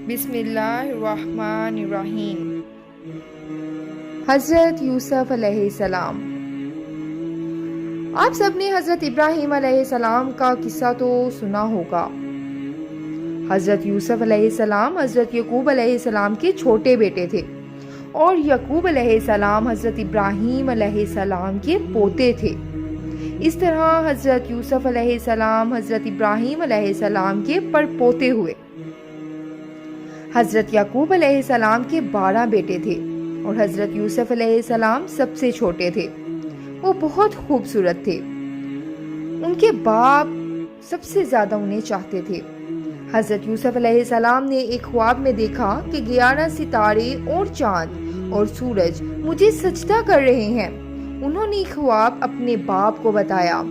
بسم اللہ الرحمن الرحیم۔ حضرت یوسف علیہ السلام۔ آپ سب نے حضرت ابراہیم علیہ السلام کا قصہ تو سنا ہوگا۔ حضرت یوسف علیہ السلام حضرت یعقوب علیہ السلام کے چھوٹے بیٹے تھے اور یعقوب علیہ السلام حضرت ابراہیم علیہ السلام کے پوتے تھے۔ اس طرح حضرت یوسف علیہ السلام حضرت ابراہیم علیہ السلام کے پڑپوتے ہوئے۔ حضرت یعقوب علیہ السلام کے 12 بیٹے تھے اور حضرت یوسف علیہ السلام سب سے چھوٹے تھے۔ وہ بہت خوبصورت تھے۔ ان کے باپ سب سے زیادہ انہیں چاہتے تھے۔ حضرت یوسف علیہ السلام نے ایک خواب میں دیکھا کہ 11 ستارے اور چاند اور سورج مجھے سجدہ کر رہے ہیں۔ انہوں نے خواب اپنے باپ کو بتایا۔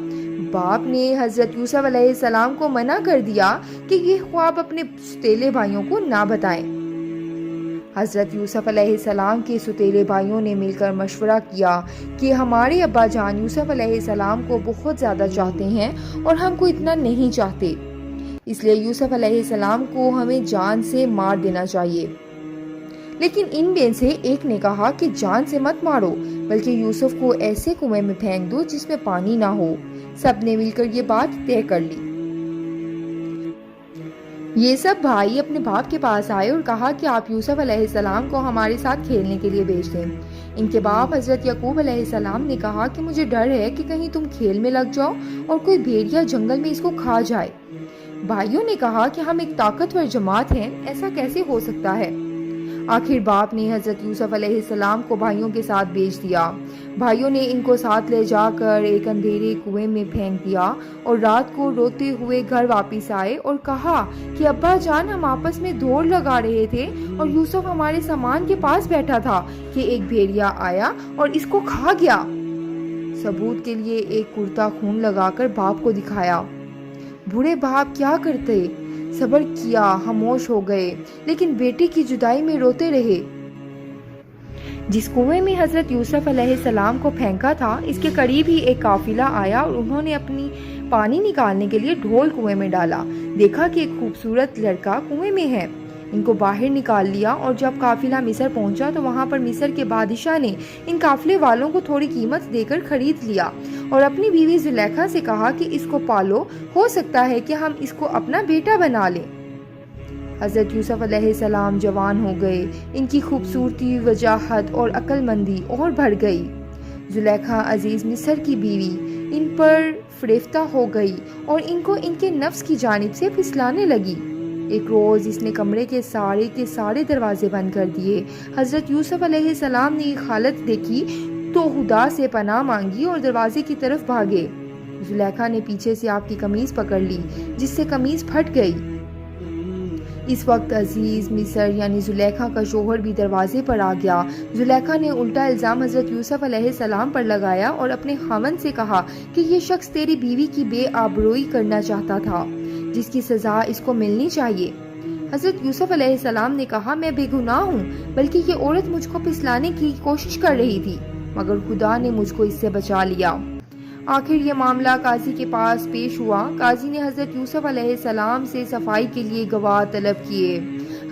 باپ نے حضرت یوسف علیہ السلام کو منع کر دیا کہ یہ خواب اپنے ستیلے بھائیوں کو نہ بتائیں۔ حضرت یوسف علیہ السلام کے ستیلے بھائیوں نے مل کر مشورہ کیا کہ ہمارے ابا جان یوسف علیہ السلام کو بہت زیادہ چاہتے ہیں اور ہم کو اتنا نہیں چاہتے، اس لیے یوسف علیہ السلام کو ہمیں جان سے مار دینا چاہیے۔ لیکن ان میں سے ایک نے کہا کہ جان سے مت مارو، بلکہ یوسف کو ایسے کنویں میں پھینک دو جس میں پانی نہ ہو۔ سب نے مل کر یہ بات طے کر لی۔ یہ سب بھائی اپنے باپ کے پاس آئے اور کہا کہ آپ یوسف علیہ السلام کو ہمارے ساتھ کھیلنے کے لیے بھیج دیں۔ ان کے باپ حضرت یعقوب علیہ السلام نے کہا کہ مجھے ڈر ہے کہ کہیں تم کھیل میں لگ جاؤ اور کوئی بھیڑیا جنگل میں اس کو کھا جائے۔ بھائیوں نے کہا کہ ہم ایک طاقتور جماعت ہیں، ایسا کیسے ہو سکتا ہے؟ آخر باپ نے حضرت یوسف علیہ السلام کو بھائیوں کے ساتھ بھیج دیا۔ بھائیوں نے ان کو ساتھ لے جا کر ایک اندھیرے کنویں میں پھینک دیا اور رات کو روتے ہوئے گھر واپس آئے اور کہا کہ ابا جان ہم آپس میں دوڑ لگا رہے تھے اور یوسف ہمارے سامان کے پاس بیٹھا تھا کہ ایک بھیڑیا آیا اور اس کو کھا گیا۔ ثبوت کے لیے ایک کرتا خون لگا کر باپ کو دکھایا۔ بوڑھے باپ کیا کرتے؟ صبر کیا، خاموش ہو گئے، لیکن بیٹے کی جدائی میں روتے رہے۔ جس کنویں میں حضرت یوسف علیہ السلام کو پھینکا تھا، اس کے قریب ہی ایک قافلہ آیا اور انہوں نے اپنی پانی نکالنے کے لیے ڈھول کنویں میں ڈالا۔ دیکھا کہ ایک خوبصورت لڑکا کنویں میں ہے۔ ان کو باہر نکال لیا اور جب قافلہ مصر پہنچا تو وہاں پر مصر کے بادشاہ نے ان قافلے والوں کو تھوڑی قیمت دے کر خرید لیا اور اپنی بیوی زلیخا سے کہا کہ اس کو پالو، ہو سکتا ہے کہ ہم اس کو اپنا بیٹا بنا لیں۔ حضرت یوسف علیہ السلام جوان ہو گئے۔ ان کی خوبصورتی، وجاہت اور عقل مندی اور بڑھ گئی۔ زلیخا عزیز مصر کی بیوی ان پر فریفتہ ہو گئی اور ان کو ان کے نفس کی جانب سے پھسلانے لگی۔ ایک روز اس نے کمرے کے سارے دروازے بند کر دیے۔ حضرت یوسف علیہ السلام نے یہ حالت دیکھی تو خدا سے پناہ مانگی اور دروازے کی طرف بھاگے۔ زلیخا نے پیچھے سے آپ کی قمیض پکڑ لی جس سے قمیض پھٹ گئی۔ اس وقت عزیز مصر یعنی زلیخا کا شوہر بھی دروازے پر آ گیا۔ زلیخا نے الٹا الزام حضرت یوسف علیہ السلام پر لگایا اور اپنے خاوند سے کہا کہ یہ شخص تیری بیوی کی بے آبروئی کرنا چاہتا تھا، جس کی سزا اس کو ملنی چاہیے۔ حضرت یوسف علیہ السلام نے کہا میں بے گناہ ہوں، بلکہ یہ عورت مجھ کو پھسلانے کی کوشش کر رہی تھی، مگر خدا نے مجھ کو اس سے بچا لیا۔ آخر یہ معاملہ قاضی کے پاس پیش ہوا۔ قاضی نے حضرت یوسف علیہ السلام سے صفائی کے لیے گواہ طلب کیے۔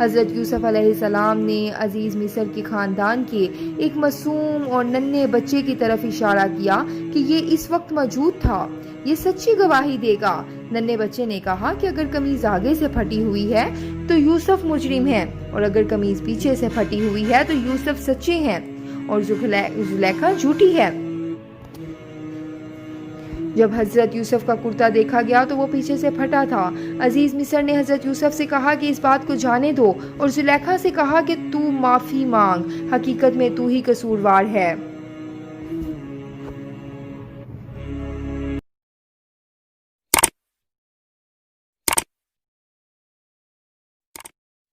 حضرت یوسف علیہ السلام نے عزیز مصر کے خاندان کے ایک معصوم اور ننھے بچے کی طرف اشارہ کیا کہ یہ اس وقت موجود تھا، یہ سچی گواہی دے گا۔ ننھے بچے نے کہا کہ اگر قمیض آگے سے پھٹی ہوئی ہے تو یوسف مجرم ہے اور اگر قمیض پیچھے سے پھٹی ہوئی ہے تو یوسف سچے ہیں اور زلیخا جھوٹی ہے۔ جب حضرت یوسف کا کرتا دیکھا گیا تو وہ پیچھے سے پھٹا تھا۔ عزیز مصر نے حضرت یوسف سے کہا کہ اس بات کو جانے دو اور زلیخا سے کہا کہ تو معافی مانگ، حقیقت میں تو ہی قصوروار ہے۔